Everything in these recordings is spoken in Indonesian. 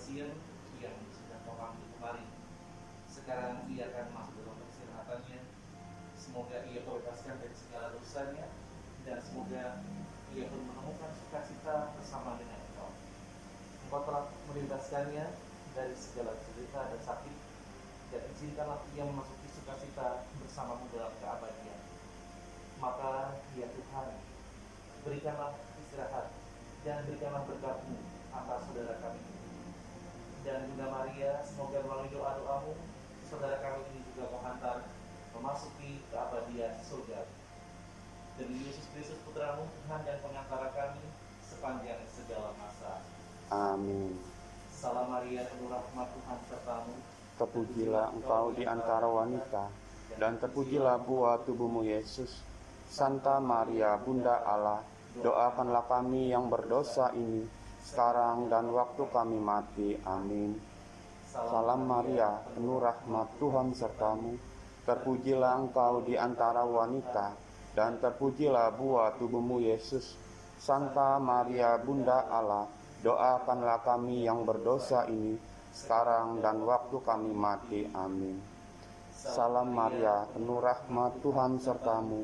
Sebastian yang sudah panggil kemarin. Sekarang ia akan masuk dalam peristirahatannya. Semoga ia terbebaskan dari segala dosanya, dan semoga ia pun menemukan sukacita bersama dengan Engkau. Engkau telah membebaskannya dari segala cerita dan sakit, dan izinkanlah ia memasuki sukacita bersamamu dalam keabadian. Maka ya Tuhan, berikanlah istirahat dan berikanlah berkat-Mu atas saudara kami ini. Dan Bunda Maria, semoga melalui doa-doamu, saudara kami ini juga menghantar memasuki keabadian surga. Demi Yesus Kristus Putramu, Tuhan dan pengantara kami sepanjang segala masa. Amin. Salam Maria, penuh rahmat, Tuhan sertamu. Terpujilah engkau di antara wanita, dan terpujilah buah tubuhmu Yesus. Santa Maria, Bunda Allah, doakanlah kami yang berdosa ini, sekarang dan waktu kami mati. Amin. Salam Maria, penuh rahmat, Tuhan sertamu. Terpujilah engkau di antara wanita, dan terpujilah buah tubuhmu Yesus. Santa Maria, Bunda Allah, doakanlah kami yang berdosa ini, sekarang dan waktu kami mati. Amin. Salam Maria, penuh rahmat, Tuhan sertamu.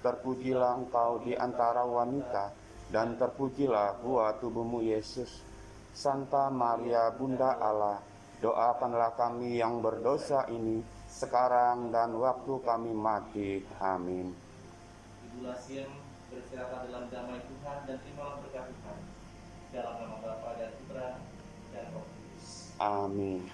Terpujilah engkau di antara wanita, dan terpujilah buah tubuhmu Yesus. Santa Maria, Bunda Allah, doakanlah kami yang berdosa ini, sekarang dan waktu kami mati. Amin. Ibu Lasiem, beristirahat dalam damai Tuhan dan terimalah berkat Tuhan. Dalam nama Bapa dan Putra dan Roh Kudus. Amin.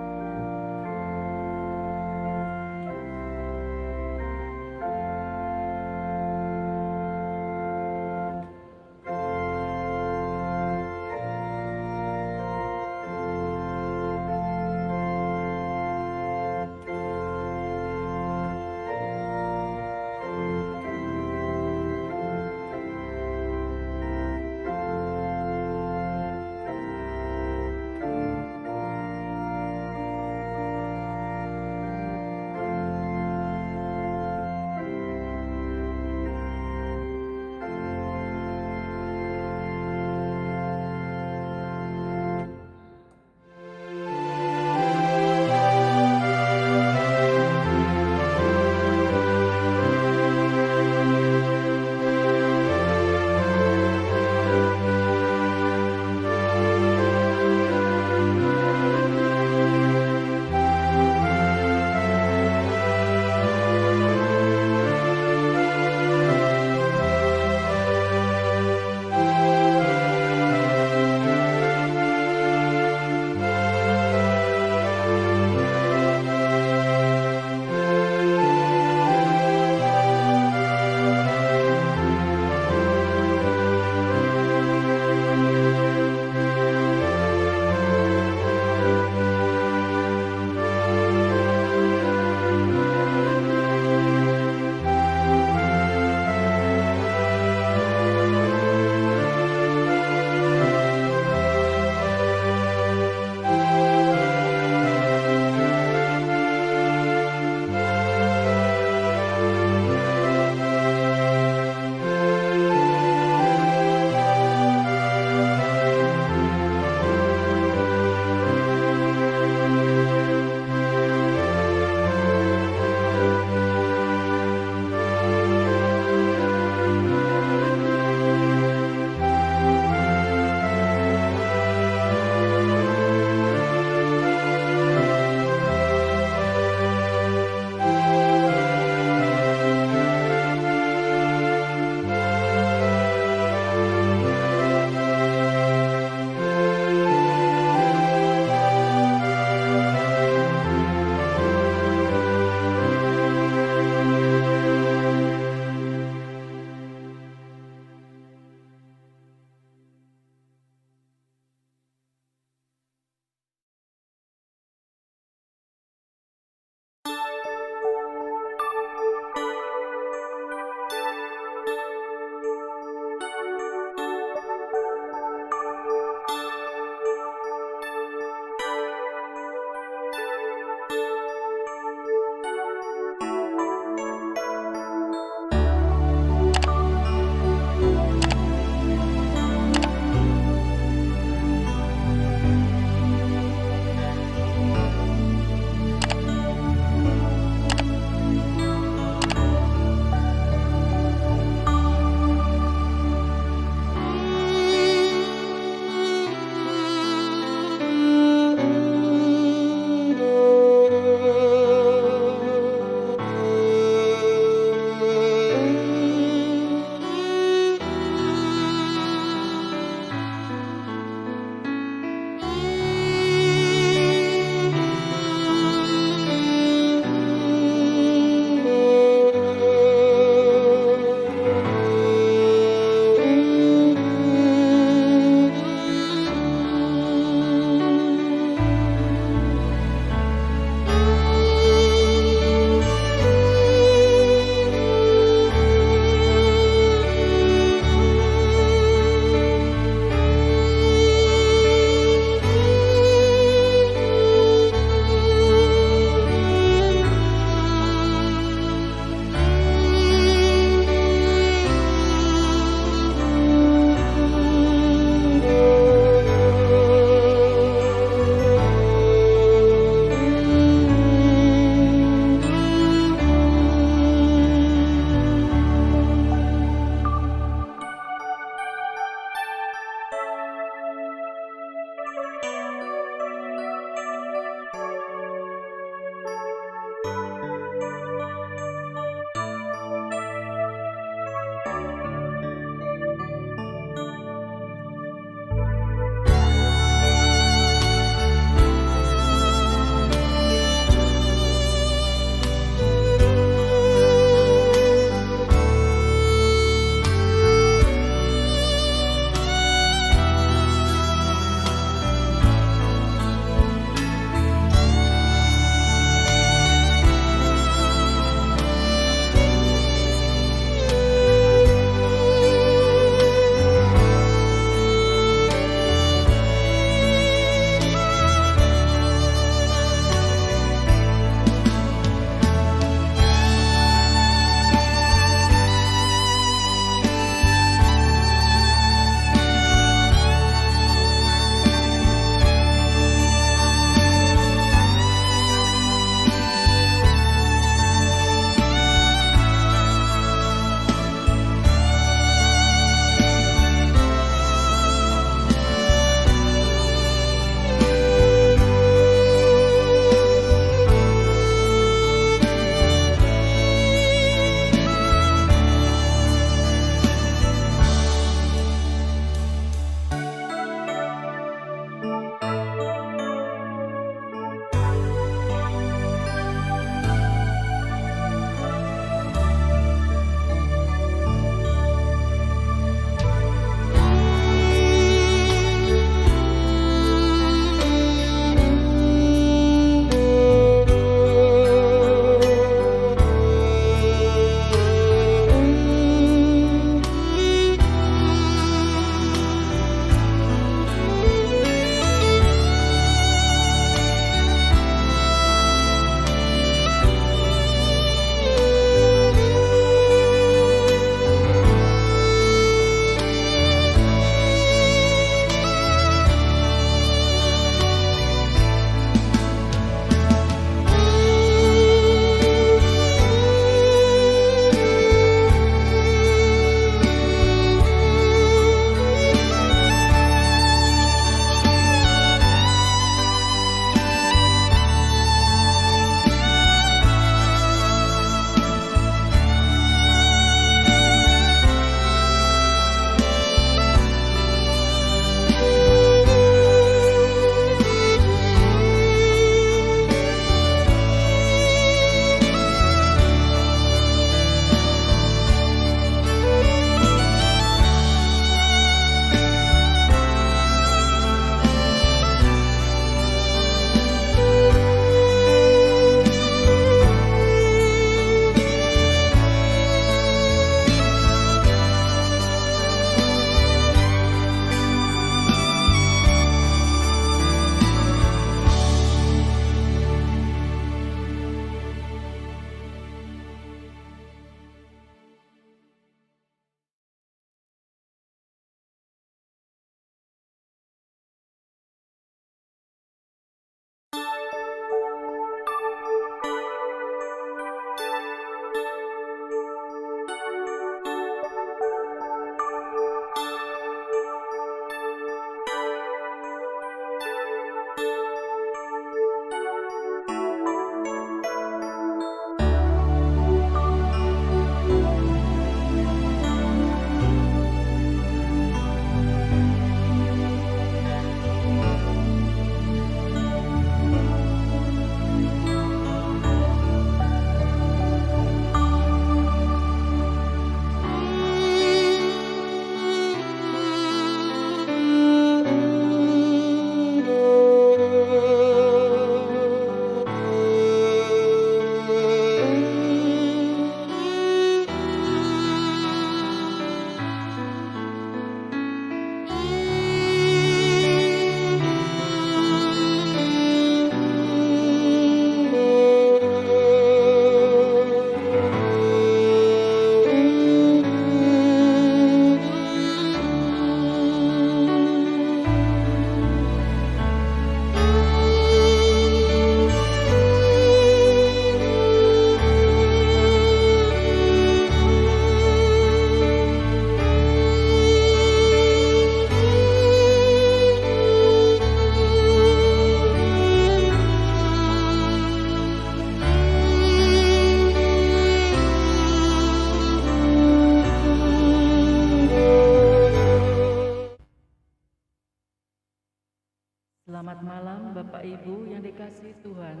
Selamat malam Bapak Ibu yang dikasihi Tuhan.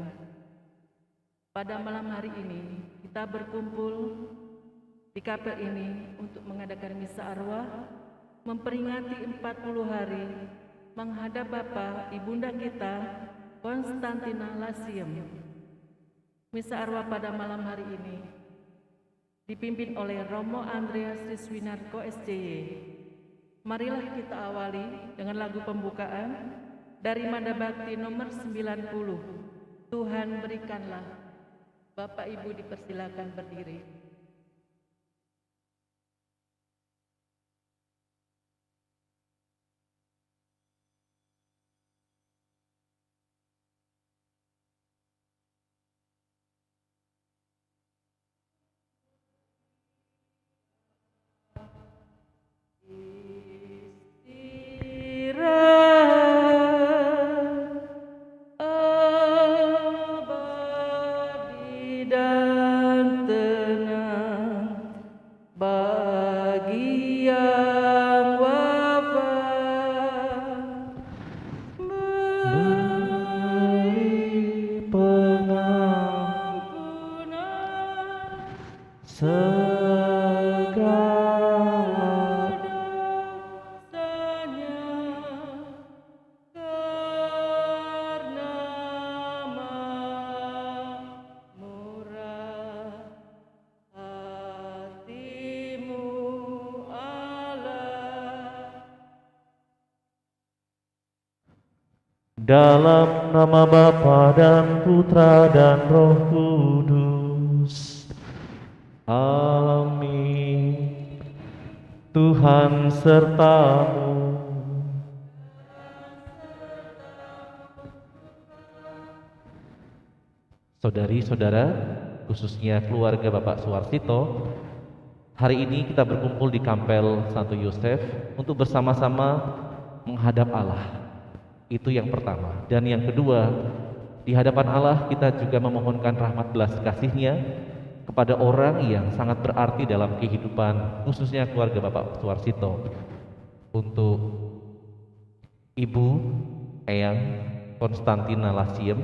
Pada malam hari ini kita berkumpul di kapel ini untuk mengadakan misa arwah, memperingati 40 hari menghadap Bapa Ibunda kita Konstantina Lasiem. Misa arwah pada malam hari ini dipimpin oleh Romo Andreas Riswinarko SCY. Marilah kita awali dengan lagu pembukaan dari Manda Bakti nomor 90. Tuhan berikanlah. Bapak Ibu dipersilakan berdiri. Dalam nama Bapa dan Putra dan Roh Kudus. Amin. Tuhan sertamu. Saudari-saudara, khususnya keluarga Bapak Suwarsito, hari ini kita berkumpul di Kampel Santo Yosef untuk bersama-sama menghadap Allah. Itu yang pertama. Dan yang kedua, di hadapan Allah kita juga memohonkan rahmat belas kasih-Nya kepada orang yang sangat berarti dalam kehidupan, khususnya keluarga Bapak Suwarsito. Untuk Ibu Eyang Konstantina Lasiem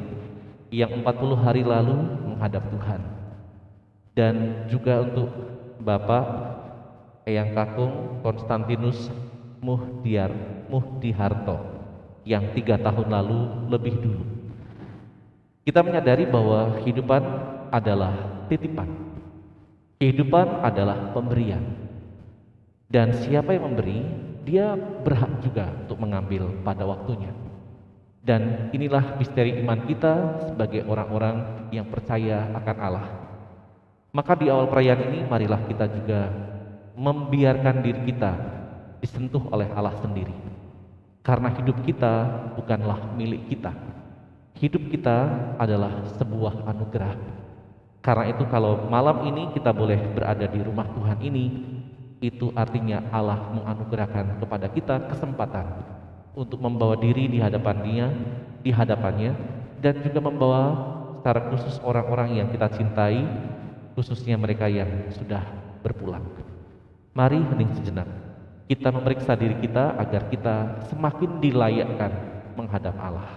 yang 40 hari lalu menghadap Tuhan. Dan juga untuk Bapak Eyang Kakung Konstantinus Muhdiharto yang 3 tahun lalu lebih dulu. Kita menyadari bahwa kehidupan adalah titipan. Kehidupan adalah pemberian. Dan siapa yang memberi, dia berhak juga untuk mengambil pada waktunya. Dan inilah misteri iman kita sebagai orang-orang yang percaya akan Allah. Maka di awal perayaan ini marilah kita juga membiarkan diri kita disentuh oleh Allah sendiri. Karena hidup kita bukanlah milik kita. Hidup kita adalah sebuah anugerah. Karena itu kalau malam ini kita boleh berada di rumah Tuhan ini, itu artinya Allah menganugerahkan kepada kita kesempatan untuk membawa diri di hadapannya, dan juga membawa secara khusus orang-orang yang kita cintai, khususnya mereka yang sudah berpulang. Mari hening sejenak. Kita memeriksa diri kita agar kita semakin dilayakkan menghadap Allah.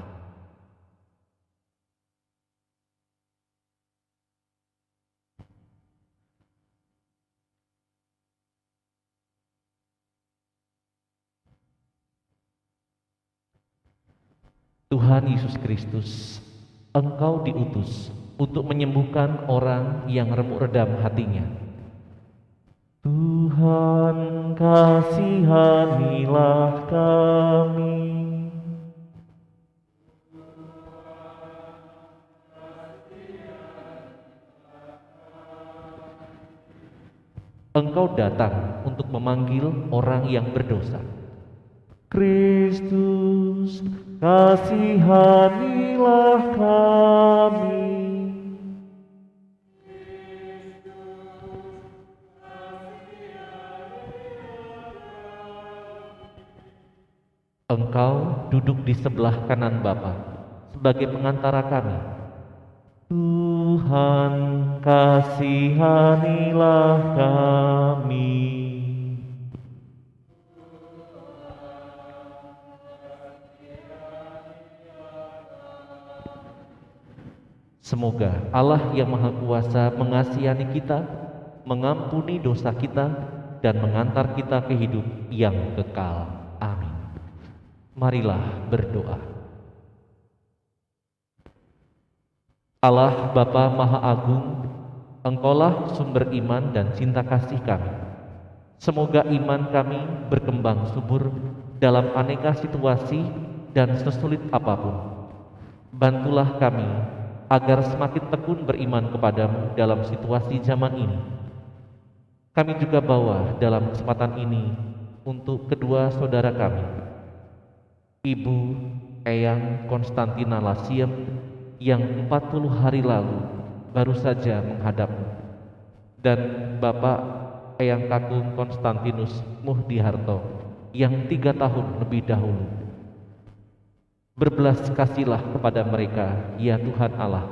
Tuhan Yesus Kristus, Engkau diutus untuk menyembuhkan orang yang remuk redam hatinya. Tuhan, kasihanilah kami. Engkau datang untuk memanggil orang yang berdosa. Kristus, kasihanilah kami. Engkau duduk di sebelah kanan Bapa sebagai pengantara kami. Tuhan, kasihanilah kami. Semoga Allah yang Maha Kuasa mengasihani kita, mengampuni dosa kita, dan mengantar kita ke hidup yang kekal. Amin. Marilah berdoa. Allah Bapa Maha Agung, Engkaulah sumber iman dan cinta kasih kami. Semoga iman kami berkembang subur dalam aneka situasi dan sesulit apapun. Bantulah kami agar semakin tekun beriman kepadamu dalam situasi zaman ini. Kami juga bawa dalam kesempatan ini untuk kedua saudara kami, Ibu Eyang Konstantina Lasiem yang 40 hari lalu baru saja menghadapmu, dan Bapak Eyang Kakung Konstantinus Muhdiharto yang 3 tahun lebih dahulu. Berbelas kasihlah kepada mereka, ya Tuhan Allah.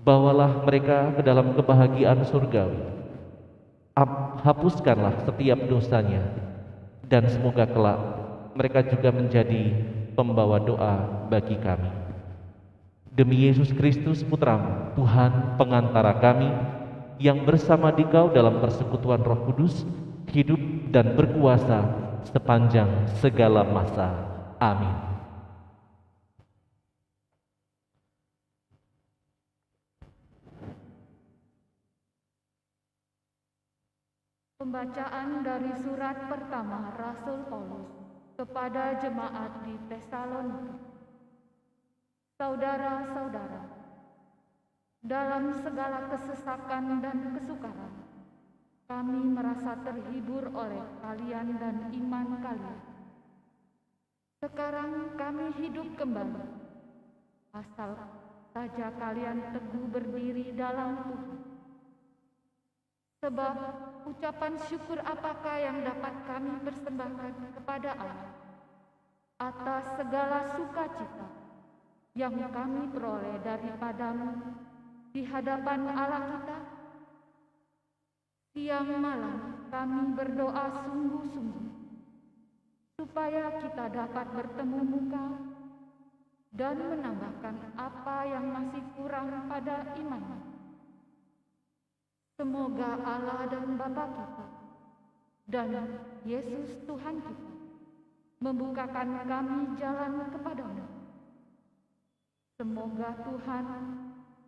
Bawalah mereka ke dalam kebahagiaan surgawi. Hapuskanlah setiap dosanya, dan semoga kelak mereka juga menjadi pembawa doa bagi kami. Demi Yesus Kristus Putramu, Tuhan pengantara kami, yang bersama Dikau dalam persekutuan Roh Kudus, hidup dan berkuasa sepanjang segala masa. Amin. Pembacaan dari surat pertama Rasul Paulus kepada jemaat di Tesalonika. Saudara-saudara, dalam segala kesesakan dan kesukaran, kami merasa terhibur oleh kalian dan iman kalian. Sekarang kami hidup kembali, asal saja kalian teguh berdiri dalam Tuhan. Sebab ucapan syukur apakah yang dapat kami persembahkan kepada Allah atas segala sukacita yang kami peroleh daripadamu di hadapan Allah kita? Siang malam kami berdoa sungguh-sungguh supaya kita dapat bertemu muka dan menambahkan apa yang masih kurang pada iman. Semoga Allah dan Bapa kita dan Yesus Tuhan kita membukakan kami jalan kepadamu. Semoga Tuhan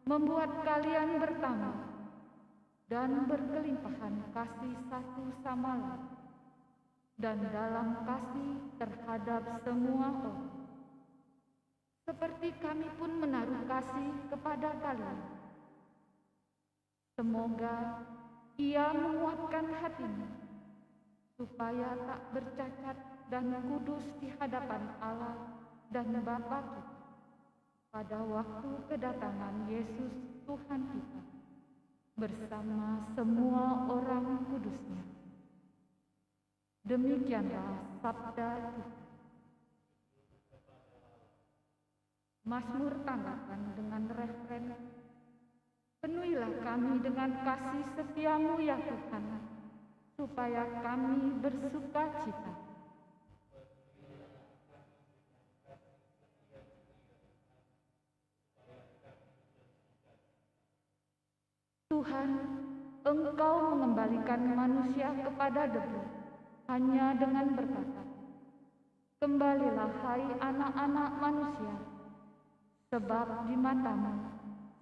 membuat kalian bertambah dan berkelimpahan kasih satu sama lain dan dalam kasih terhadap semua orang. Seperti kami pun menaruh kasih kepada kalian. Semoga Ia menguatkan hatimu supaya tak bercacat dan kudus di hadapan Allah dan Bapa kita pada waktu kedatangan Yesus Tuhan kita bersama semua orang kudusnya. Demikianlah sabda Tuhan. Mazmur tanggapan dengan refren, penuhilah kami dengan kasih setiamu ya Tuhan, supaya kami bersuka cita. Tuhan, Engkau mengembalikan manusia kepada debu hanya dengan berkata, kembalilah hai anak-anak manusia, sebab di matamu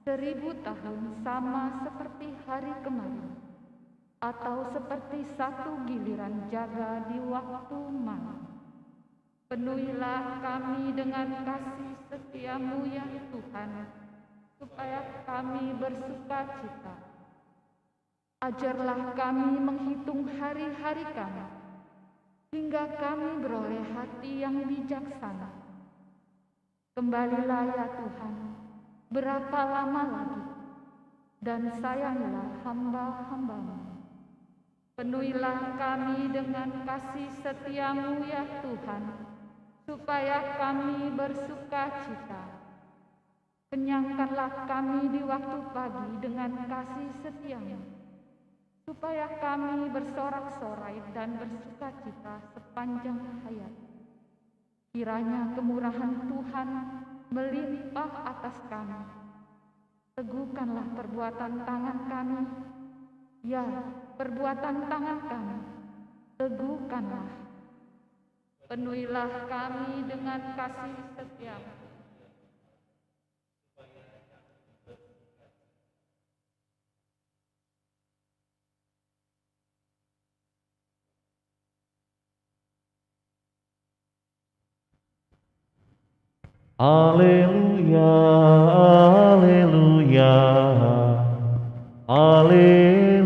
1000 tahun sama seperti hari kemarin, atau seperti satu giliran jaga di waktu malam. Penuhilah kami dengan kasih setiamu ya Tuhan, supaya kami bersuka cita. Ajarlah kami menghitung hari-hari kami, hingga kami beroleh hati yang bijaksana. Kembalilah ya Tuhan, berapa lama lagi, dan sayangilah hamba-hambamu. Penuhilah kami dengan kasih setiamu ya Tuhan, supaya kami bersuka cita. Kenyangkanlah kami di waktu pagi dengan kasih setiamu, supaya kami bersorak-sorai dan bersuka cita sepanjang hayat. Kiranya kemurahan Tuhan melimpah atas kami, teguhkanlah perbuatan tangan kami. Ya, perbuatan tangan kami, teguhkanlah. Penuhilah kami dengan kasih setia-Mu. Haleluya, haleluya, haleluya.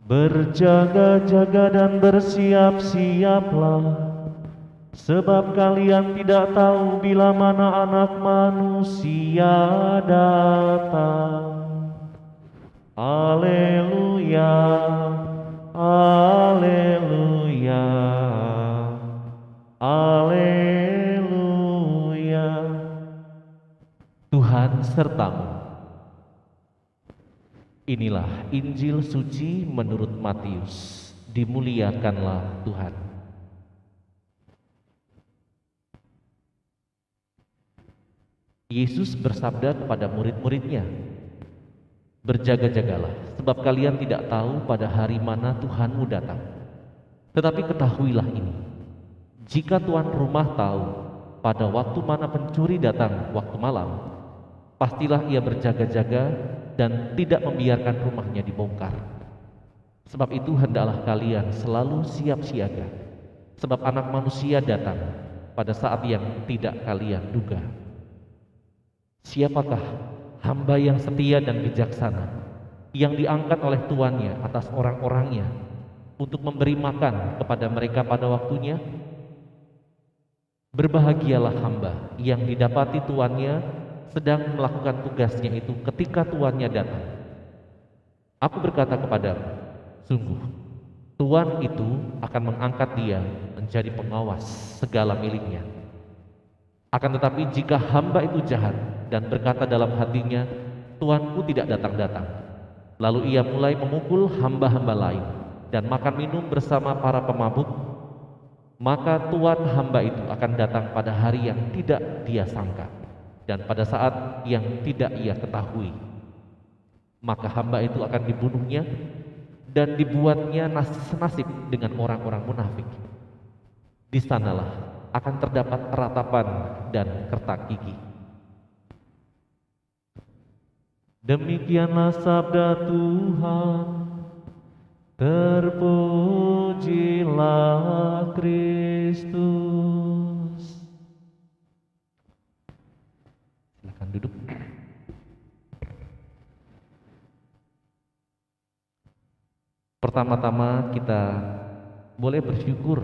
Berjaga-jaga dan bersiap-siaplah, sebab kalian tidak tahu bila mana Anak Manusia datang. Haleluya, haleluya, haleluya. Tuhan sertamu. Inilah Injil suci menurut Matius. Dimuliakanlah Tuhan. Yesus bersabda kepada murid-muridnya, berjaga-jagalah, sebab kalian tidak tahu pada hari mana Tuhanmu datang. Tetapi ketahuilah ini, jika tuan rumah tahu pada waktu mana pencuri datang waktu malam, pastilah ia berjaga-jaga dan tidak membiarkan rumahnya dibongkar. Sebab itu hendaklah kalian selalu siap siaga, sebab Anak Manusia datang pada saat yang tidak kalian duga. Siapakah hamba yang setia dan bijaksana, yang diangkat oleh tuannya atas orang-orangnya untuk memberi makan kepada mereka pada waktunya? Berbahagialah hamba yang didapati tuannya sedang melakukan tugasnya itu ketika tuannya datang. Aku berkata kepadamu, sungguh, tuan itu akan mengangkat dia menjadi pengawas segala miliknya. Akan tetapi jika hamba itu jahat dan berkata dalam hatinya, tuanku tidak datang-datang, lalu ia mulai memukul hamba-hamba lain dan makan minum bersama para pemabuk, maka tuan hamba itu akan datang pada hari yang tidak dia sangka dan pada saat yang tidak ia ketahui. Maka hamba itu akan dibunuhnya dan dibuatnya senasib dengan orang-orang munafik. Di sanalah akan terdapat ratapan dan kertak gigi. Demikianlah sabda Tuhan. Terpujilah Kristus. Silakan duduk. Pertama-tama kita boleh bersyukur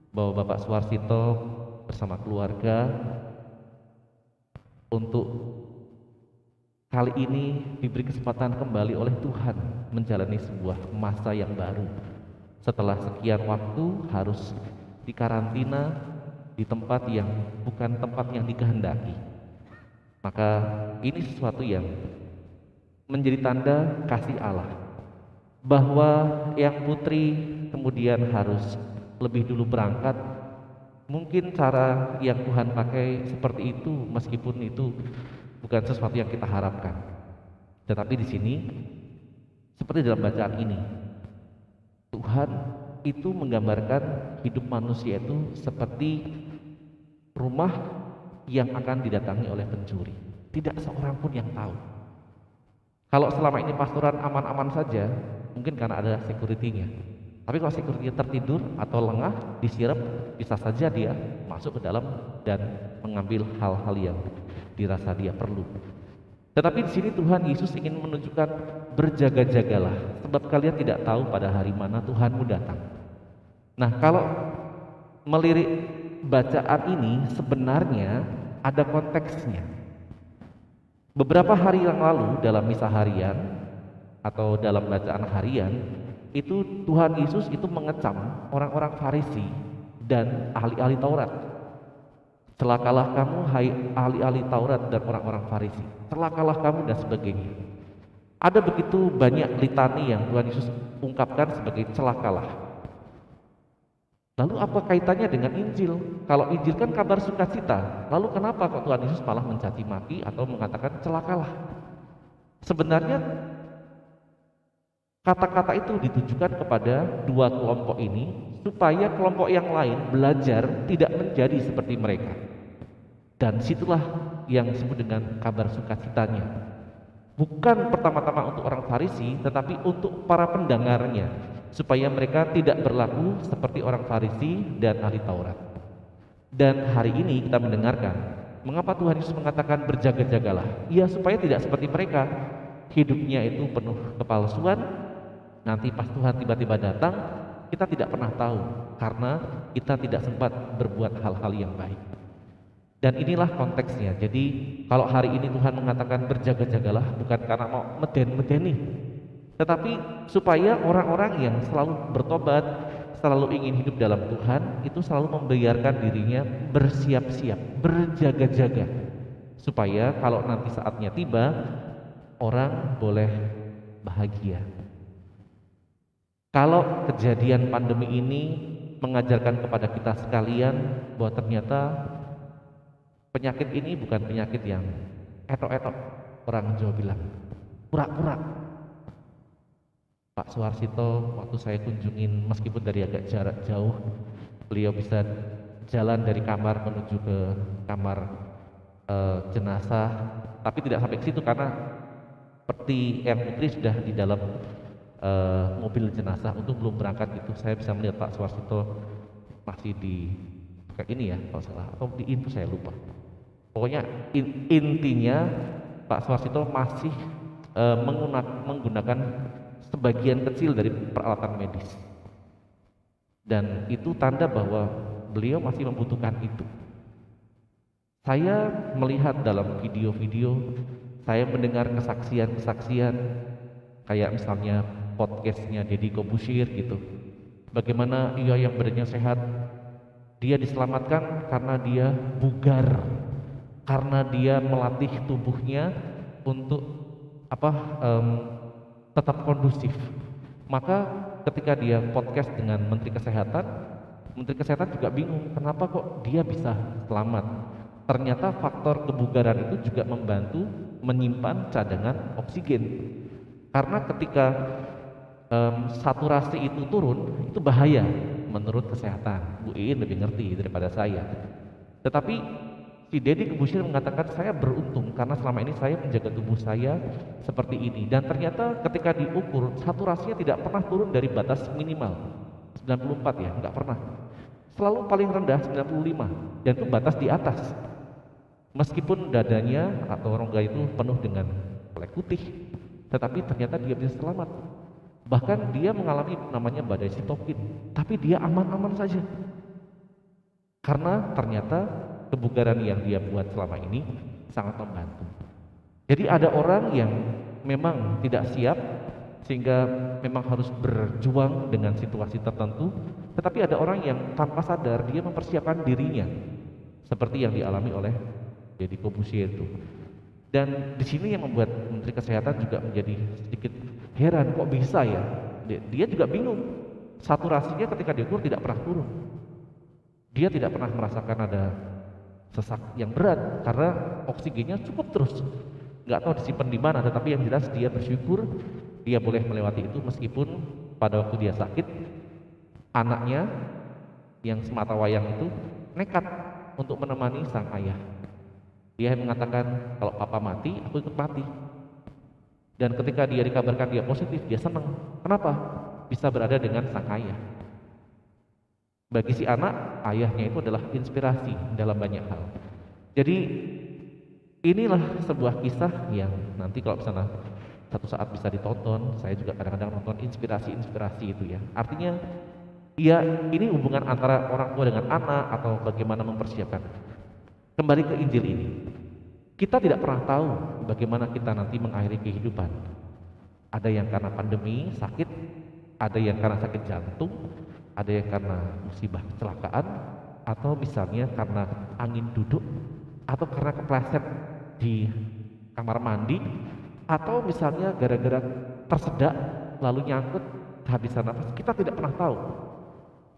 bahwa Bapak Suwarsito bersama keluarga untuk kali ini diberi kesempatan kembali oleh Tuhan menjalani sebuah masa yang baru. Setelah sekian waktu harus dikarantina di tempat yang bukan tempat yang dikehendaki. Maka ini sesuatu yang menjadi tanda kasih Allah, bahwa yang putri kemudian harus lebih dulu berangkat. Mungkin cara yang Tuhan pakai seperti itu, meskipun itu bukan sesuatu yang kita harapkan. Tetapi di sini seperti dalam bacaan ini, Tuhan itu menggambarkan hidup manusia itu seperti rumah yang akan didatangi oleh pencuri. Tidak seorang pun yang tahu. Kalau selama ini pastoran aman-aman saja, mungkin karena ada security-nya. Tapi kalau security tertidur atau lengah, disirep, bisa saja dia masuk ke dalam dan mengambil hal-hal yang dirasa dia perlu. Tetapi di sini Tuhan Yesus ingin menunjukkan berjaga-jagalah, sebab kalian tidak tahu pada hari mana Tuhanmu datang. Nah, kalau melirik bacaan ini sebenarnya ada konteksnya. Beberapa hari yang lalu dalam misa harian atau dalam bacaan harian itu Tuhan Yesus itu mengecam orang-orang Farisi dan ahli-ahli Taurat. Celakalah kamu hai ahli-ahli Taurat dan orang-orang Farisi, celakalah kamu dan sebagainya. Ada begitu banyak litani yang Tuhan Yesus ungkapkan sebagai celakalah. Lalu apa kaitannya dengan Injil? Kalau Injil kan kabar sukacita, lalu kenapa kok Tuhan Yesus malah mencaci maki atau mengatakan celakalah? Sebenarnya kata-kata itu ditujukan kepada dua kelompok ini supaya kelompok yang lain belajar tidak menjadi seperti mereka. Dan situlah yang disebut dengan kabar sukacitanya. Bukan pertama-tama untuk orang Farisi, tetapi untuk para pendengarnya, supaya mereka tidak berlaku seperti orang Farisi dan ahli Taurat. Dan hari ini kita mendengarkan, mengapa Tuhan Yesus mengatakan berjaga-jagalah? Ya, supaya tidak seperti mereka, hidupnya itu penuh kepalsuan. Nanti pas Tuhan tiba-tiba datang, kita tidak pernah tahu, karena kita tidak sempat berbuat hal-hal yang baik. Dan inilah konteksnya. Jadi kalau hari ini Tuhan mengatakan berjaga-jagalah bukan karena mau meden-medeni, tetapi supaya orang-orang yang selalu bertobat, selalu ingin hidup dalam Tuhan, itu selalu membiarkan dirinya bersiap-siap, berjaga-jaga, supaya kalau nanti saatnya tiba, orang boleh bahagia. Kalau kejadian pandemi ini mengajarkan kepada kita sekalian bahwa ternyata penyakit ini bukan penyakit yang etok-etok, orang Jawa bilang pura-pura. Pak Suharsito waktu saya kunjungin, meskipun dari agak jarak jauh, beliau bisa jalan dari kamar menuju ke kamar jenazah, tapi tidak sampai ke situ karena peti yang putri sudah di dalam mobil jenazah untuk belum berangkat gitu. Saya bisa melihat Pak Suharsito masih di kayak ini ya kalau salah, atau di info saya lupa. Pokoknya intinya Pak Suharsito masih menggunakan sebagian kecil dari peralatan medis, dan itu tanda bahwa beliau masih membutuhkan itu. Saya melihat dalam video-video, saya mendengar kesaksian-kesaksian kayak misalnya podcastnya Deddy Kobusier gitu, bagaimana ia yang badannya sehat, dia diselamatkan karena dia bugar, karena dia melatih tubuhnya untuk tetap kondusif. Maka ketika dia podcast dengan Menteri Kesehatan juga bingung kenapa kok dia bisa selamat. Ternyata faktor kebugaran itu juga membantu menyimpan cadangan oksigen. Karena ketika saturasi itu turun, itu bahaya menurut kesehatan. Bu Iin lebih ngerti daripada saya. Tetapi si Deddy Kobusier mengatakan saya beruntung karena selama ini saya menjaga tubuh saya seperti ini, dan ternyata ketika diukur saturasinya tidak pernah turun dari batas minimal 94 ya, nggak pernah, selalu paling rendah 95, dan itu batas di atas, meskipun dadanya atau rongga itu penuh dengan flek putih, tetapi ternyata dia bisa selamat. Bahkan dia mengalami namanya badai sitokin, tapi dia aman-aman saja karena ternyata kebugaran yang dia buat selama ini sangat membantu. Jadi ada orang yang memang tidak siap sehingga memang harus berjuang dengan situasi tertentu, tetapi ada orang yang tanpa sadar dia mempersiapkan dirinya seperti yang dialami oleh Deddy Kobusier itu. Dan di sini yang membuat Menteri Kesehatan juga menjadi sedikit heran, kok bisa ya? Dia juga bingung. Saturasinya ketika diukur tidak pernah turun. Dia tidak pernah merasakan ada sesak yang berat karena oksigennya cukup terus. Nggak tahu disimpan di mana, tetapi yang jelas dia bersyukur dia boleh melewati itu meskipun pada waktu dia sakit, anaknya yang sematawayang itu nekat untuk menemani sang ayah. Dia mengatakan, kalau papa mati, aku ikut mati. Dan ketika dia dikabarkan dia positif, dia senang. Kenapa? Bisa berada dengan sang ayah. Bagi si anak, ayahnya itu adalah inspirasi dalam banyak hal. Jadi inilah sebuah kisah yang nanti kalau misalnya satu saat bisa ditonton, saya juga kadang-kadang nonton inspirasi-inspirasi itu ya. Artinya, ya ini hubungan antara orang tua dengan anak atau bagaimana mempersiapkan. Kembali ke Injil ini, kita tidak pernah tahu bagaimana kita nanti mengakhiri kehidupan. Ada yang karena pandemi, sakit, ada yang karena sakit jantung, ada yang karena musibah kecelakaan, atau misalnya karena angin duduk, atau karena kepleset di kamar mandi, atau misalnya gara-gara tersedak lalu nyangkut kehabisan nafas, kita tidak pernah tahu.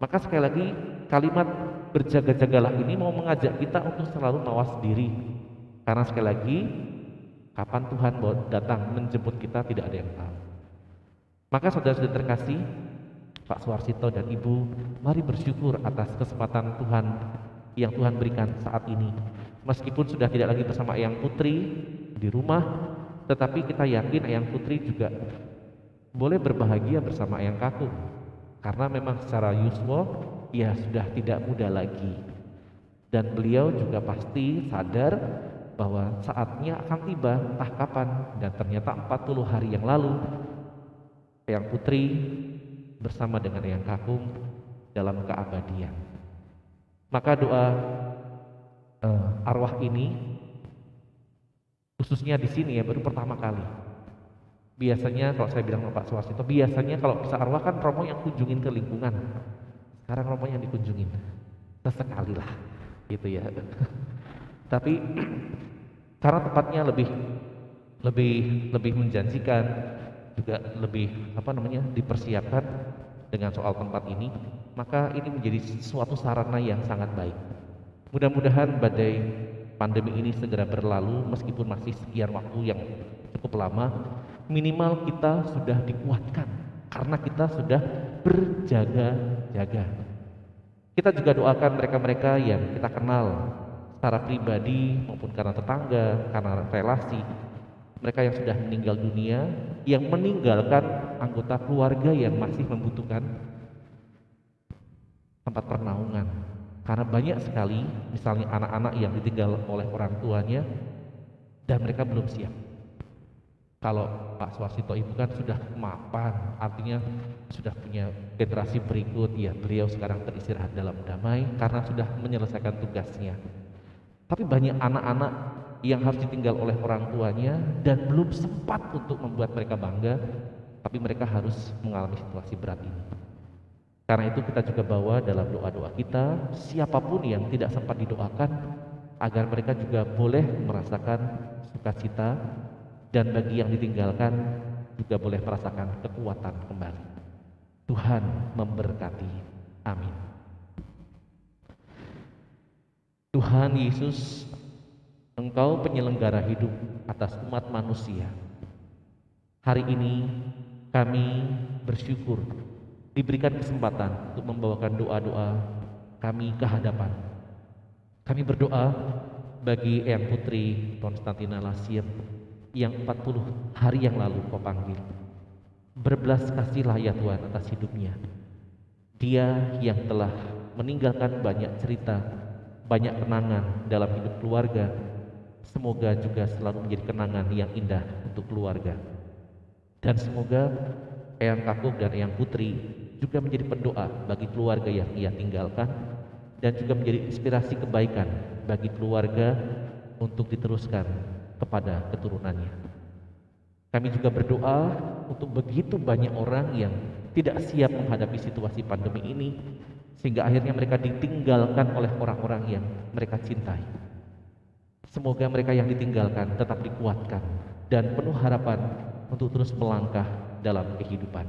Maka sekali lagi kalimat berjaga-jagalah ini mau mengajak kita untuk selalu mawas diri, karena sekali lagi kapan Tuhan datang menjemput kita tidak ada yang tahu. Maka saudara-saudara terkasih, Pak Suwarsito dan Ibu, mari bersyukur atas kesempatan Tuhan yang Tuhan berikan saat ini. Meskipun sudah tidak lagi bersama Eyang Putri di rumah, tetapi kita yakin Eyang Putri juga boleh berbahagia bersama Eyang Kakung, karena memang secara yuswa ia sudah tidak muda lagi. Dan beliau juga pasti sadar bahwa saatnya akan tiba, entah kapan, dan ternyata 40 hari yang lalu Eyang Putri bersama dengan Eyang Kakung dalam keabadian. Maka doa arwah ini khususnya di sini ya baru pertama kali. Biasanya kalau saya bilang sama Pak Suwarsito, biasanya kalau bisa arwah kan romo yang kunjungin ke lingkungan. Sekarang romo yang dikunjungin. Sesekali lah gitu ya. Tapi karena tempatnya lebih menjanjikan, juga lebih dipersiapkan dengan soal tempat ini, maka ini menjadi suatu sarana yang sangat baik. Mudah-mudahan badai pandemi ini segera berlalu, meskipun masih sekian waktu yang cukup lama, minimal kita sudah dikuatkan karena kita sudah berjaga-jaga. Kita juga doakan mereka-mereka yang kita kenal secara pribadi maupun karena tetangga, karena relasi, mereka yang sudah meninggal dunia, yang meninggalkan anggota keluarga yang masih membutuhkan tempat pernaungan. Karena banyak sekali misalnya anak-anak yang ditinggal oleh orang tuanya dan mereka belum siap. Kalau Pak Suwarsito Ibu kan sudah mapan, artinya sudah punya generasi berikut, ya beliau sekarang beristirahat dalam damai karena sudah menyelesaikan tugasnya. Tapi banyak anak-anak yang harus ditinggal oleh orang tuanya dan belum sempat untuk membuat mereka bangga, tapi mereka harus mengalami situasi berat ini. Karena itu kita juga bawa dalam doa-doa kita, siapapun yang tidak sempat didoakan, agar mereka juga boleh merasakan sukacita, dan bagi yang ditinggalkan juga boleh merasakan kekuatan kembali. Tuhan memberkati. Amin. Tuhan Yesus, Engkau penyelenggara hidup atas umat manusia. Hari ini kami bersyukur diberikan kesempatan untuk membawakan doa-doa kami ke hadapan. Kami berdoa bagi Eyang Putri Konstantina Lasir yang 40 hari yang lalu Kau panggil. Berbelas kasihlah ya Tuhan atas hidupnya. Dia yang telah meninggalkan banyak cerita, banyak kenangan dalam hidup keluarga. Semoga juga selalu menjadi kenangan yang indah untuk keluarga. Dan semoga Eyang Kakung dan Eyang Putri juga menjadi pendoa bagi keluarga yang ia tinggalkan, dan juga menjadi inspirasi kebaikan bagi keluarga untuk diteruskan kepada keturunannya. Kami juga berdoa untuk begitu banyak orang yang tidak siap menghadapi situasi pandemi ini, sehingga akhirnya mereka ditinggalkan oleh orang-orang yang mereka cintai. Semoga mereka yang ditinggalkan tetap dikuatkan dan penuh harapan untuk terus melangkah dalam kehidupan.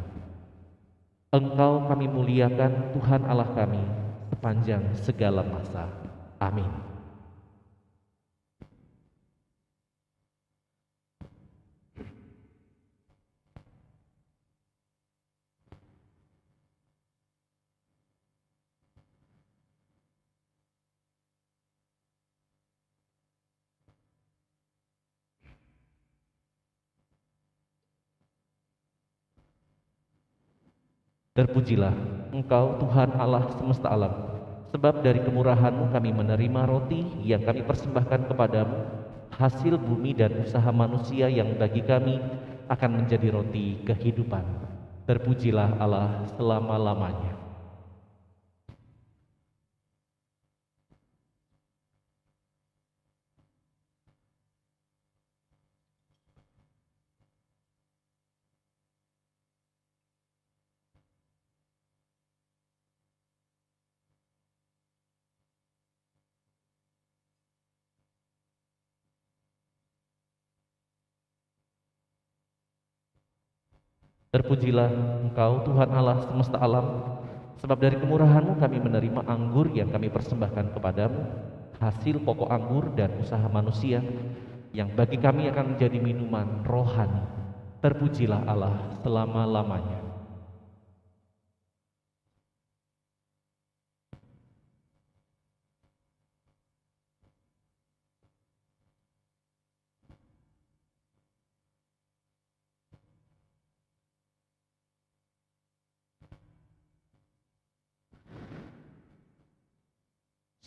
Engkau kami muliakan, Tuhan Allah kami, sepanjang segala masa. Amin. Terpujilah Engkau Tuhan Allah semesta alam, sebab dari kemurahan-Mu kami menerima roti yang kami persembahkan kepadamu, hasil bumi dan usaha manusia yang bagi kami akan menjadi roti kehidupan. Terpujilah Allah selama-lamanya. Terpujilah Engkau Tuhan Allah semesta alam, sebab dari kemurahan-Mu kami menerima anggur yang kami persembahkan kepadamu, hasil pokok anggur dan usaha manusia, yang bagi kami akan menjadi minuman rohani. Terpujilah Allah selama-lamanya.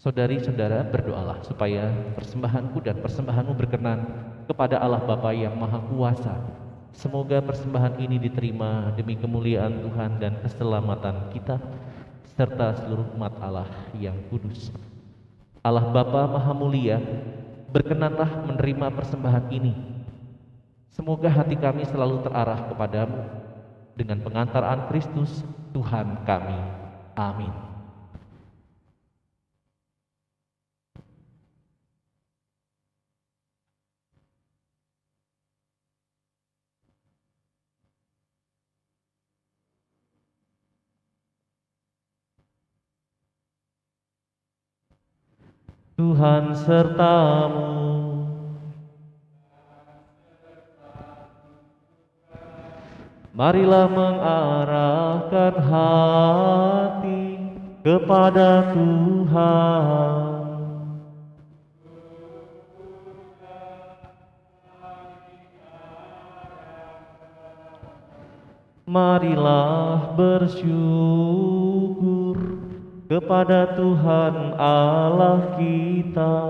Saudari-saudara, berdoalah supaya persembahanku dan persembahanmu berkenan kepada Allah Bapa yang Maha Kuasa. Semoga persembahan ini diterima demi kemuliaan Tuhan dan keselamatan kita, serta seluruh umat Allah yang kudus. Allah Bapa Maha Mulia, berkenanlah menerima persembahan ini. Semoga hati kami selalu terarah kepadamu dengan pengantaraan Kristus Tuhan kami. Amin. Tuhan sertamu. Marilah mengarahkan hati kepada Tuhan. Marilah bersyukur kepada Tuhan Allah kita.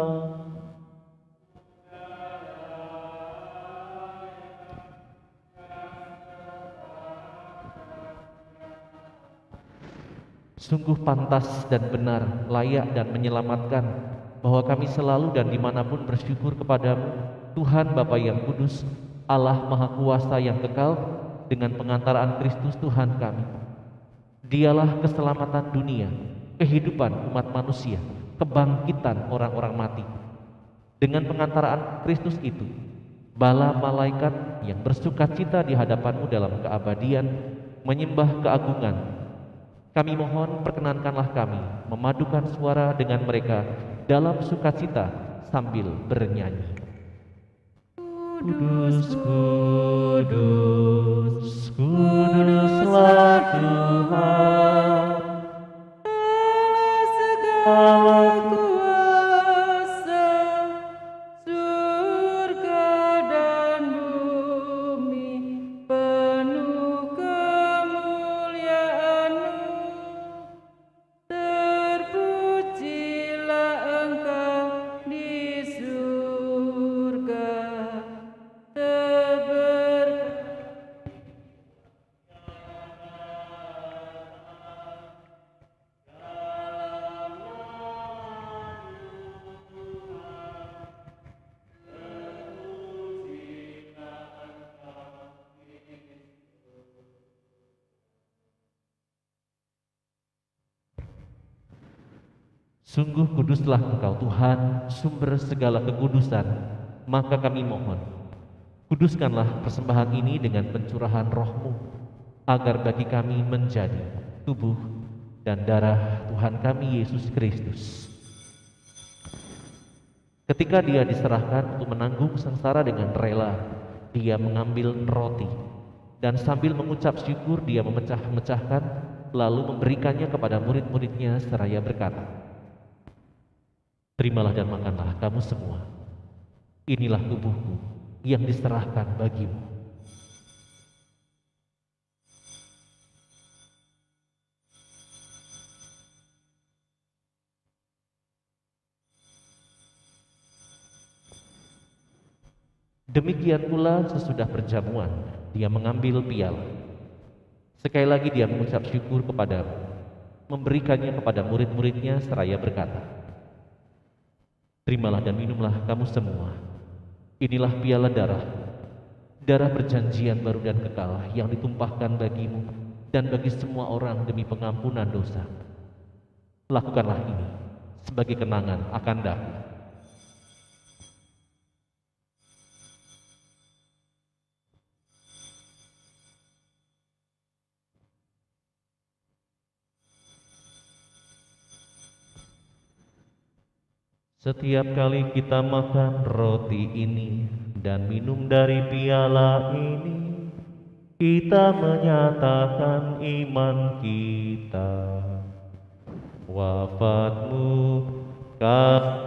Sungguh pantas dan benar, layak dan menyelamatkan bahwa kami selalu dan dimanapun bersyukur kepadamu, Tuhan Bapa yang kudus, Allah Maha Kuasa yang kekal, dengan pengantaraan Kristus Tuhan kami. Dialah keselamatan dunia, kehidupan umat manusia, kebangkitan orang-orang mati. Dengan pengantaraan Kristus itu, bala malaikat yang bersukacita di hadapanmu dalam keabadian menyembah keagungan. Kami mohon perkenankanlah kami memadukan suara dengan mereka dalam sukacita sambil bernyanyi. Kudus, kudus, kuduslah Tuhan, Allah kuasa, surga dan bumi penuh kemuliaan-Mu. Terpujilah Engkau di surga, Sungguh kuduslah Engkau Tuhan, sumber segala kekudusan. Maka kami mohon, kuduskanlah persembahan ini dengan pencurahan roh-Mu, agar bagi kami menjadi tubuh dan darah Tuhan kami Yesus Kristus. Ketika Dia diserahkan untuk menanggung sengsara dengan rela, Dia mengambil roti, dan sambil mengucap syukur Dia memecah-mecahkan, lalu memberikannya kepada murid-muridnya seraya berkata, "Terimalah dan makanlah kamu semua. Inilah tubuhku yang diserahkan bagimu." Demikian pula sesudah perjamuan, Dia mengambil piala. Sekali lagi Dia mengucap syukur kepadamu, memberikannya kepada murid-muridnya seraya berkata, "Terimalah dan minumlah kamu semua. Inilah piala darah perjanjian baru dan kekal yang ditumpahkan bagimu dan bagi semua orang demi pengampunan dosa. Lakukanlah ini sebagai kenangan akan daku." Setiap kali kita makan roti ini dan minum dari piala ini, kita menyatakan iman kita. Wafatmu kami.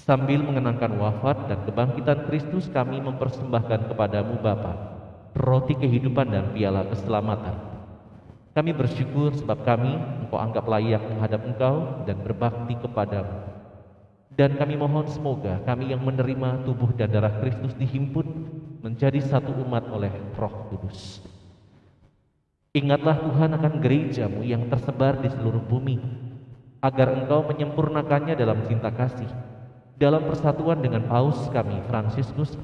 Sambil mengenangkan wafat dan kebangkitan Kristus, kami mempersembahkan kepadamu Bapa, roti kehidupan dan piala keselamatan. Kami bersyukur sebab kami Engkau anggap layak menghadap Engkau dan berbakti kepadamu. Dan kami mohon semoga kami yang menerima tubuh dan darah Kristus dihimpun menjadi satu umat oleh Roh Kudus. Ingatlah Tuhan akan gerejamu yang tersebar di seluruh bumi, agar Engkau menyempurnakannya dalam cinta kasih, dalam persatuan dengan Paus kami Fransiskus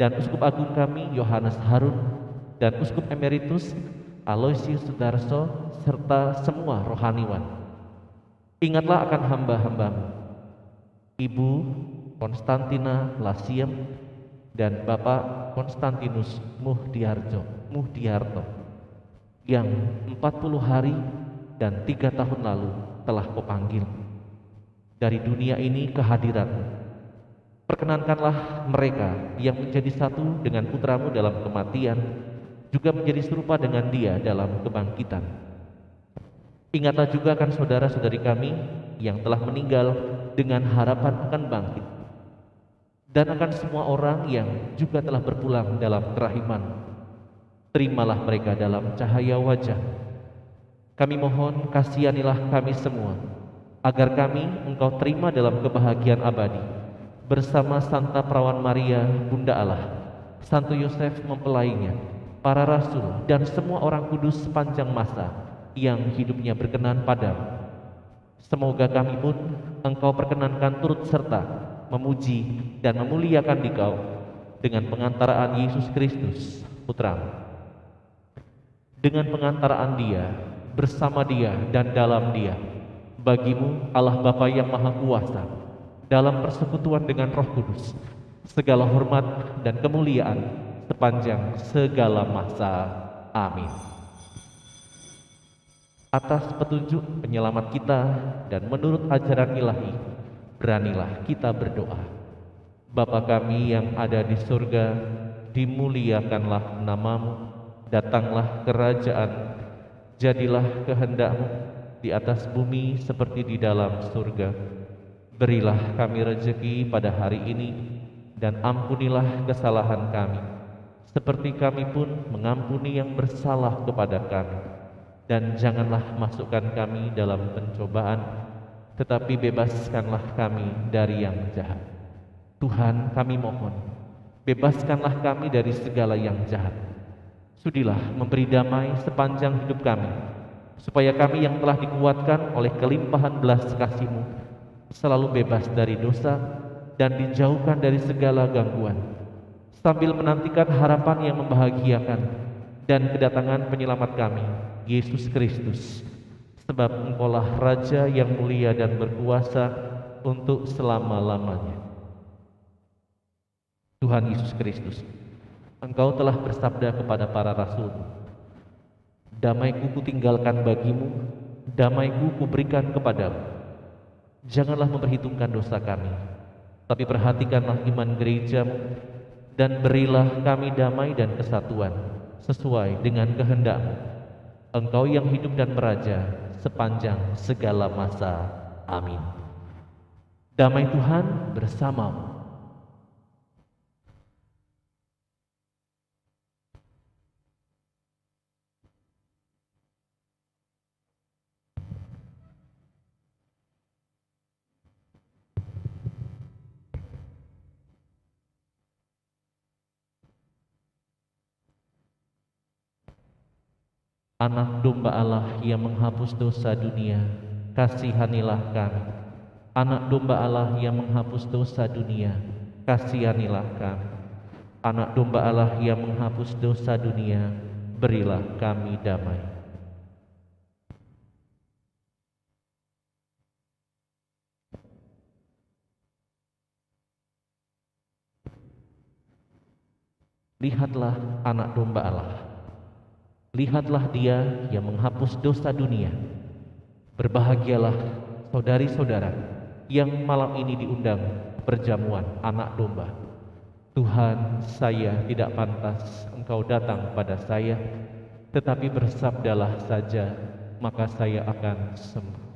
dan Uskup Agung kami Yohanes Harun dan Uskup Emeritus Aloysius Sudarso serta semua rohaniwan. Ingatlah akan hamba-hambamu Ibu Konstantina Lasiem dan Bapak Konstantinus Muhdiarto yang 40 hari dan 3 tahun lalu telah Kau panggil dari dunia ini ke hadirat-Mu. Perkenankanlah mereka yang menjadi satu dengan putramu dalam kematian juga menjadi serupa dengan Dia dalam kebangkitan. Ingatlah juga akan saudara-saudari kami yang telah meninggal dengan harapan akan bangkit, dan akan semua orang yang juga telah berpulang dalam kerahiman. Terimalah mereka dalam cahaya wajah. Kami mohon kasihanilah kami semua, agar kami Engkau terima dalam kebahagiaan abadi bersama Santa Perawan Maria, Bunda Allah, Santo Yosef mempelainya, para rasul dan semua orang kudus sepanjang masa yang hidupnya berkenan padamu. Semoga kami pun Engkau perkenankan turut serta memuji dan memuliakan Dikau dengan pengantaraan Yesus Kristus, Putra-Mu. Dengan pengantaraan Dia, bersama Dia dan dalam Dia, bagimu Allah Bapa yang Maha Kuasa, dalam persekutuan dengan Roh Kudus, segala hormat dan kemuliaan sepanjang segala masa. Amin. Atas petunjuk penyelamat kita dan menurut ajaran ilahi, beranilah kita berdoa. Bapa kami yang ada di surga, dimuliakanlah nama-Mu, datanglah kerajaan, jadilah kehendak-Mu di atas bumi seperti di dalam surga. Berilah kami rezeki pada hari ini, dan ampunilah kesalahan kami, seperti kami pun mengampuni yang bersalah kepada kami. Dan janganlah masukkan kami dalam pencobaan, tetapi bebaskanlah kami dari yang jahat. Tuhan, kami mohon, bebaskanlah kami dari segala yang jahat. Sudilah memberi damai sepanjang hidup kami, supaya kami yang telah dikuatkan oleh kelimpahan belas kasih-Mu selalu bebas dari dosa dan dijauhkan dari segala gangguan, sambil menantikan harapan yang membahagiakan dan kedatangan penyelamat kami, Yesus Kristus. Sebab Engkaulah Raja yang mulia dan berkuasa untuk selama-lamanya. Tuhan Yesus Kristus, Engkau telah bersabda kepada para rasul-Mu, damai-Ku kutinggalkan bagimu, damai-Ku kuberikan kepadamu. Janganlah memperhitungkan dosa kami, tapi perhatikanlah iman gereja-Mu, dan berilah kami damai dan kesatuan sesuai dengan kehendak-Mu. Engkau yang hidup dan meraja sepanjang segala masa. Amin. Damai Tuhan bersamamu. Anak domba Allah yang menghapus dosa dunia, kasihanilah kami. Anak domba Allah yang menghapus dosa dunia, kasihanilah kami. Anak domba Allah yang menghapus dosa dunia, berilah kami damai. Lihatlah anak domba Allah. Lihatlah dia yang menghapus dosa dunia. Berbahagialah saudari-saudara yang malam ini diundang perjamuan anak domba. Tuhan, saya tidak pantas Engkau datang pada saya, tetapi bersabdalah saja, maka saya akan sembuh.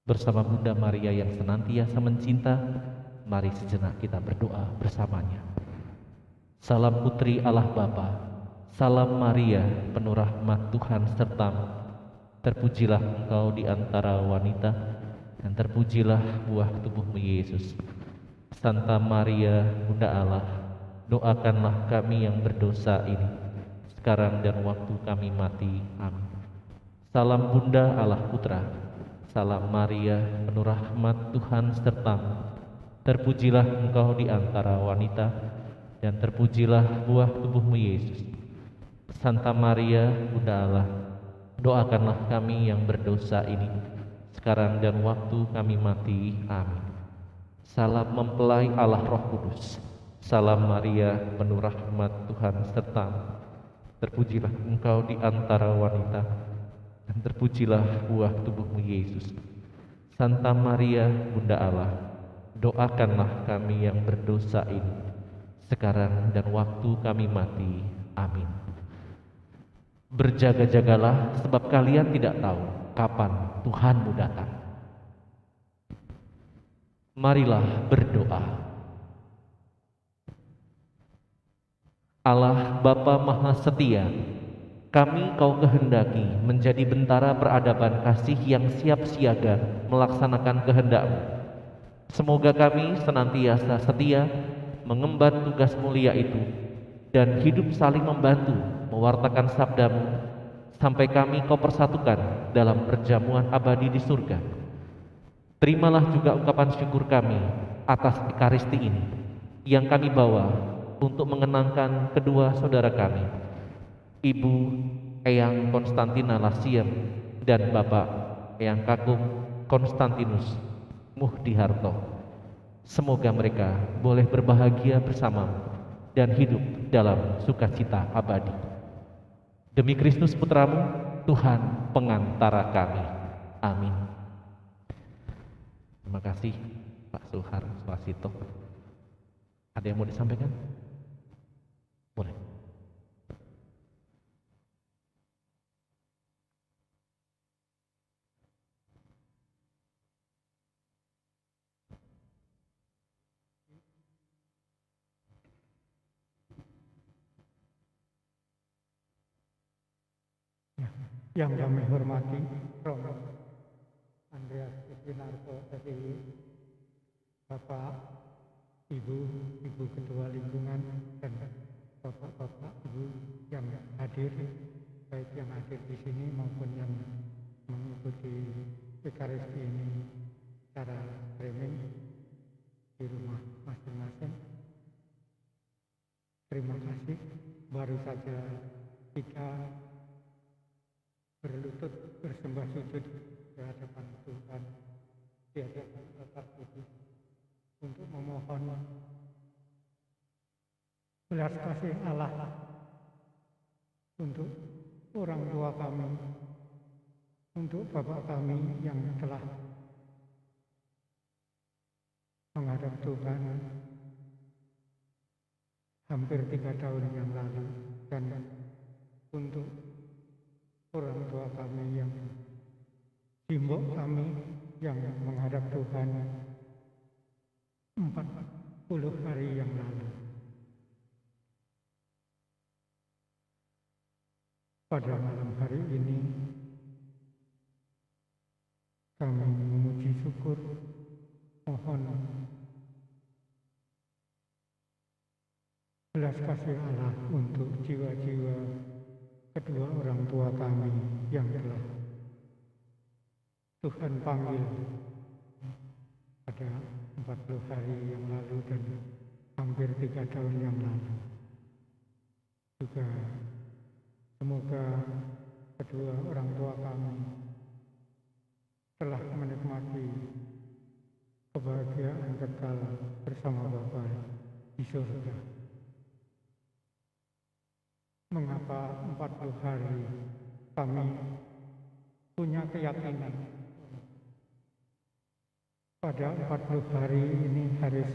Bersama Bunda Maria yang senantiasa mencinta, mari sejenak kita berdoa bersamanya. Salam Putri Allah Bapa, salam Maria, penuh rahmat Tuhan sertamu. Terpujilah engkau di antara wanita, dan terpujilah buah tubuhmu Yesus. Santa Maria, Bunda Allah, doakanlah kami yang berdosa ini, sekarang dan waktu kami mati. Amin. Salam Bunda Allah Putra, salam Maria, penuh rahmat Tuhan sertamu. Terpujilah engkau di antara wanita, dan terpujilah buah tubuhmu Yesus. Santa Maria, Bunda Allah, doakanlah kami yang berdosa ini, sekarang dan waktu kami mati. Amin. Salam mempelai Allah Roh Kudus, salam Maria, penuh rahmat Tuhan sertamu. Terpujilah engkau di antara wanita, dan terpujilah buah tubuhmu Yesus. Santa Maria, Bunda Allah, doakanlah kami yang berdosa ini, sekarang dan waktu kami mati. Amin. Berjaga-jagalah, sebab kalian tidak tahu kapan Tuhanmu datang. Marilah berdoa. Allah Bapa Maha Setia, kami Kau kehendaki menjadi bentara peradaban kasih yang siap siaga melaksanakan kehendak-Mu. Semoga kami senantiasa setia mengemban tugas mulia itu dan hidup saling membantu mewartakan sabda-Mu sampai kami Kau persatukan dalam perjamuan abadi di surga. Terimalah juga ungkapan syukur kami atas Ekaristi ini yang kami bawa untuk mengenangkan kedua saudara kami, Ibu Eyang Konstantina Lasiem dan Bapak Eyang Kakung Konstantinus Muhdiharto. Semoga mereka boleh berbahagia bersama dan hidup dalam sukacita abadi. Demi Kristus Putramu, Tuhan pengantara kami. Amin. Terima kasih Pak Suhar Swasito. Ada yang mau disampaikan? Boleh. Yang kami hormati, Romo Andreas Winarko SPY, Bapak, Ibu Ketua Lingkungan, dan Bapak-Bapak, Ibu yang hadir, baik yang hadir di sini maupun yang mengikuti Ekaristi ini secara streaming di rumah masing-masing. Terima kasih. Baru saja kita berlutut bersembah sujud di hadapan Tuhan, di hadapan altar kudus, untuk memohon belas kasih Allah untuk orang tua kami, untuk Bapak kami yang telah menghadap Tuhan hampir 3 tahun yang lalu, dan untuk orang tua kami yang simbok kami yang menghadap Tuhan 40 hari yang lalu. Pada malam hari ini kami memuji syukur, mohon belas kasih Allah untuk jiwa-jiwa kedua orang tua kami yang telah Tuhan panggil pada 40 hari yang lalu dan hampir 3 tahun yang lalu. Juga semoga kedua orang tua kami telah menikmati kebahagiaan kekal bersama Bapa di surga. Mengapa 40 hari kami punya keyakinan pada 40 hari ini harus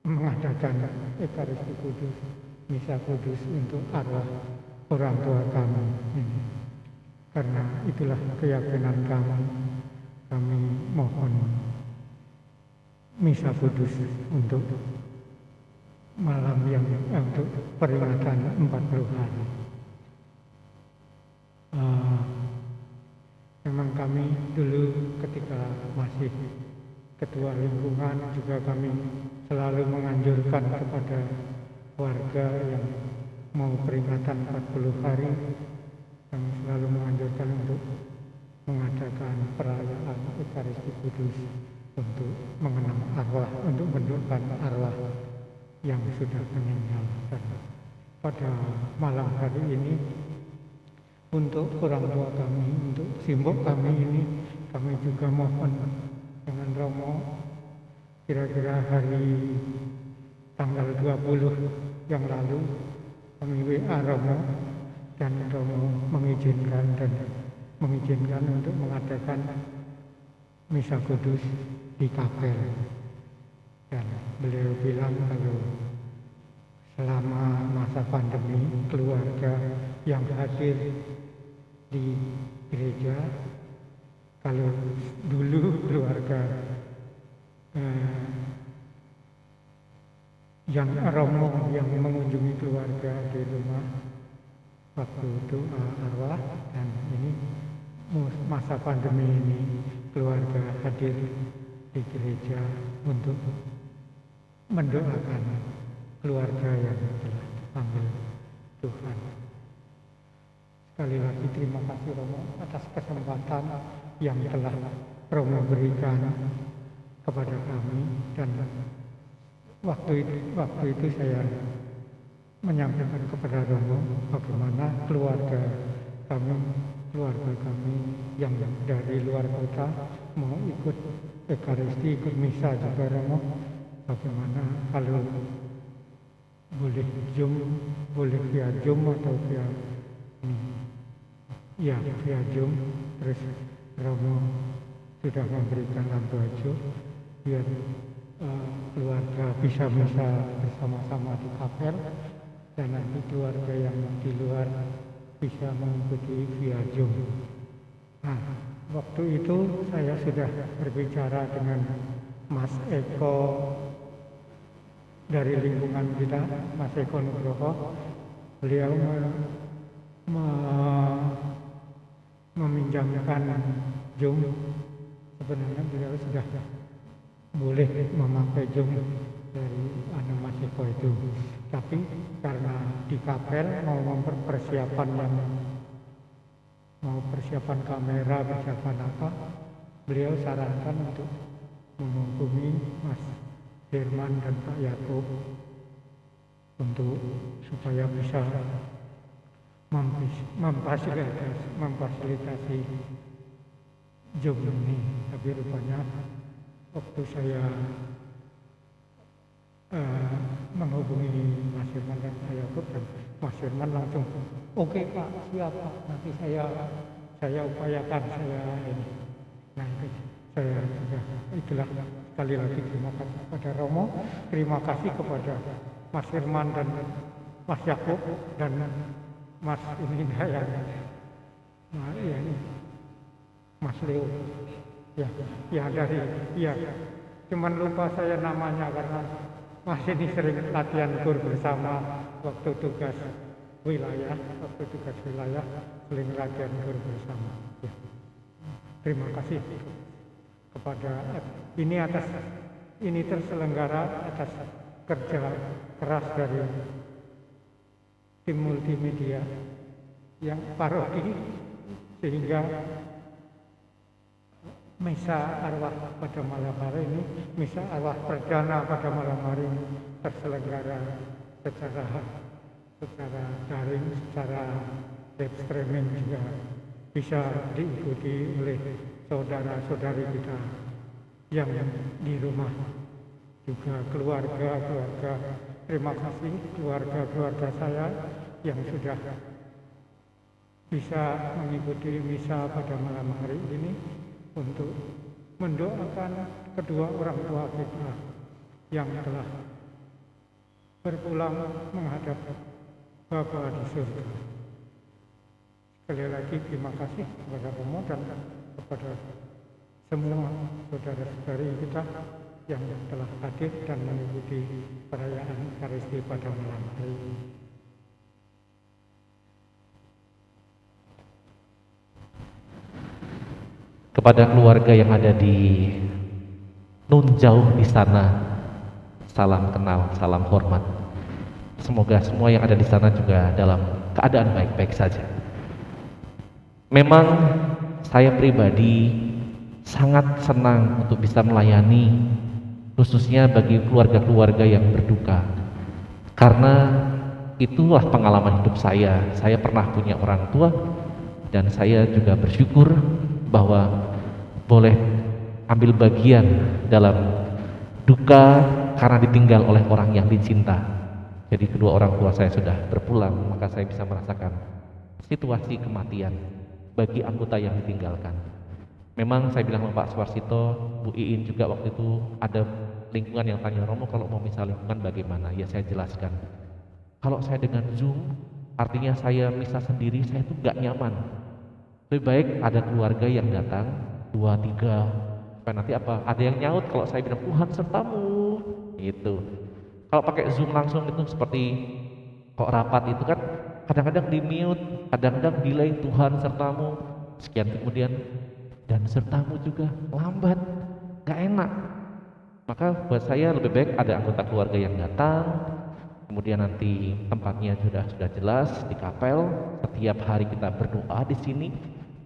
mengadakan Ekaristi Kudus, Misa Kudus untuk arwah orang tua kami ini. Karena itulah keyakinan kami. Kami mohon Misa Kudus untuk malam yang untuk peringatan 40 hari. Memang kami dulu ketika masih ketua lingkungan juga kami selalu menganjurkan kepada warga yang mau peringatan 40 hari, kami selalu menganjurkan untuk mengadakan perayaan Ekaristi Kudus untuk mengenang arwah, untuk mendoakan arwah yang sudah meninggal. Dan pada malam hari ini untuk orang tua kami, untuk simbok kami ini, kami juga mohon dengan Romo kira-kira hari tanggal 20 yang lalu kami WA Romo dan Romo mengizinkan untuk mengadakan Misa Kudus di kapel. Dan beliau bilang kalau selama masa pandemi keluarga yang hadir di gereja, kalau dulu keluarga yang romo yang mengunjungi keluarga di rumah waktu doa arwah, dan ini masa pandemi ini keluarga hadir di gereja untuk mendoakan keluarga yang telah dipanggil Tuhan. Sekali lagi terima kasih Romo atas kesempatan yang telah Romo berikan kepada kami, dan waktu itu saya menyampaikan kepada Romo bagaimana keluarga kami yang dari luar kota mau ikut Ekaristi, ikut misa juga Romo, bagaimana kalau boleh via Zoom atau via Zoom. Terus Romo sudah memberikan lampu hijau biar keluarga bisa misa bersama-sama di kapel, dan nanti keluarga yang di luar bisa mengikuti via Zoom. Nah, waktu itu saya sudah berbicara dengan Mas Eko dari lingkungan kita, Mas Eko Nugroho. Beliau meminjamkan Zoom. Sebenarnya beliau sudah boleh memakai Zoom dari Mas Eko itu, tapi karena di kapel mau persiapan kamera, persiapan apa, beliau sarankan untuk menghubungi Mas Firman dan Pak Yakub untuk supaya bisa memfasilitasi Zoom ini. Tapi rupanya waktu saya menghubungi Mas Firman dan Pak Yakub, dan Mas Firman langsung oke Pak, siap Pak, nanti saya upayakan, ini. Nah itu saya sudah, itulah sekali lagi terima kasih kepada Romo, terima kasih kepada Mas Firman dan Mas Yakub dan Mas ini Mas Leo, cuman lupa saya namanya karena Mas ini sering latihan kur bersama waktu tugas wilayah sering latihan kur bersama. Ya. Terima kasih kepada ini terselenggara atas kerja keras dari tim multimedia yang paroki, sehingga misa arwah pada malam hari ini, misa arwah perdana pada malam hari ini terselenggara secara daring, secara web streaming juga bisa diikuti oleh saudara-saudari kita yang di rumah, juga keluarga. Terima kasih keluarga saya yang sudah bisa mengikuti misa pada malam hari ini untuk mendoakan kedua orang tua kita yang telah berpulang menghadap Bapa di surga. Sekali lagi terima kasih kepada Romo dan kepada semua saudara-saudari kita yang telah hadir dan mengikuti perayaan Ekaristi pada malam hari ini. Kepada keluarga yang ada di nun jauh di sana, salam kenal, salam hormat. Semoga semua yang ada di sana juga dalam keadaan baik-baik saja. Memang saya pribadi sangat senang untuk bisa melayani, khususnya bagi keluarga-keluarga yang berduka. Karena itulah pengalaman hidup saya. Saya pernah punya orang tua, dan saya juga bersyukur bahwa boleh ambil bagian dalam duka karena ditinggal oleh orang yang dicinta. Jadi kedua orang tua saya sudah berpulang, maka saya bisa merasakan situasi kematian bagi anggota yang ditinggalkan. Memang saya bilang sama Pak Swarsito, Bu Iin juga waktu itu ada lingkungan yang tanya, Romo kalau mau misal lingkungan bagaimana? Ya saya jelaskan, Kalau saya dengan Zoom, artinya saya misa sendiri, saya tuh nggak nyaman. Lebih baik ada keluarga yang datang, 2, 3, supaya nanti apa? Ada yang nyaut kalau saya bilang Tuhan sertamu, gitu. Kalau pakai Zoom langsung itu seperti kok rapat itu kan kadang-kadang di mute, kadang-kadang delay Tuhan sertamu, sekian kemudian dan sertamu juga lambat, nggak enak. Maka buat saya lebih baik ada anggota keluarga yang datang, kemudian nanti tempatnya sudah jelas di kapel, setiap hari kita berdoa di sini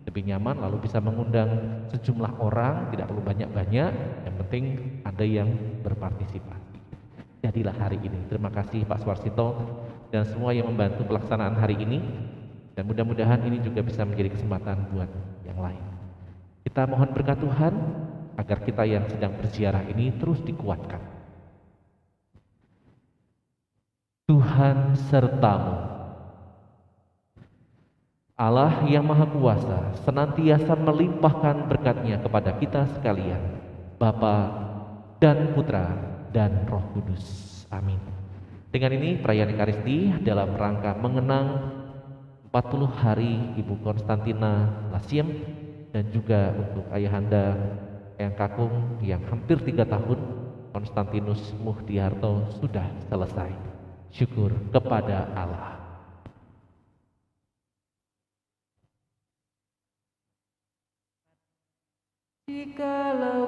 lebih nyaman, lalu bisa mengundang sejumlah orang, tidak perlu banyak-banyak, yang penting ada yang berpartisipasi. Jadilah hari ini. Terima kasih Pak Swarsito dan semua yang membantu pelaksanaan hari ini, dan mudah-mudahan ini juga bisa menjadi kesempatan buat yang lain. Kita mohon berkat Tuhan agar kita yang sedang berziarah ini terus dikuatkan. Tuhan sertamu. Allah yang Maha Kuasa senantiasa melimpahkan berkat-Nya kepada kita sekalian, Bapa dan Putra dan Roh Kudus. Amin. Dengan ini perayaan Ekaristi dalam rangka mengenang 40 hari Ibu Konstantina Lasiem dan juga untuk Ayahanda Eyang Kakung yang hampir 3 tahun, Konstantinus Muhdiarto, sudah selesai. Syukur kepada Allah. Jikalau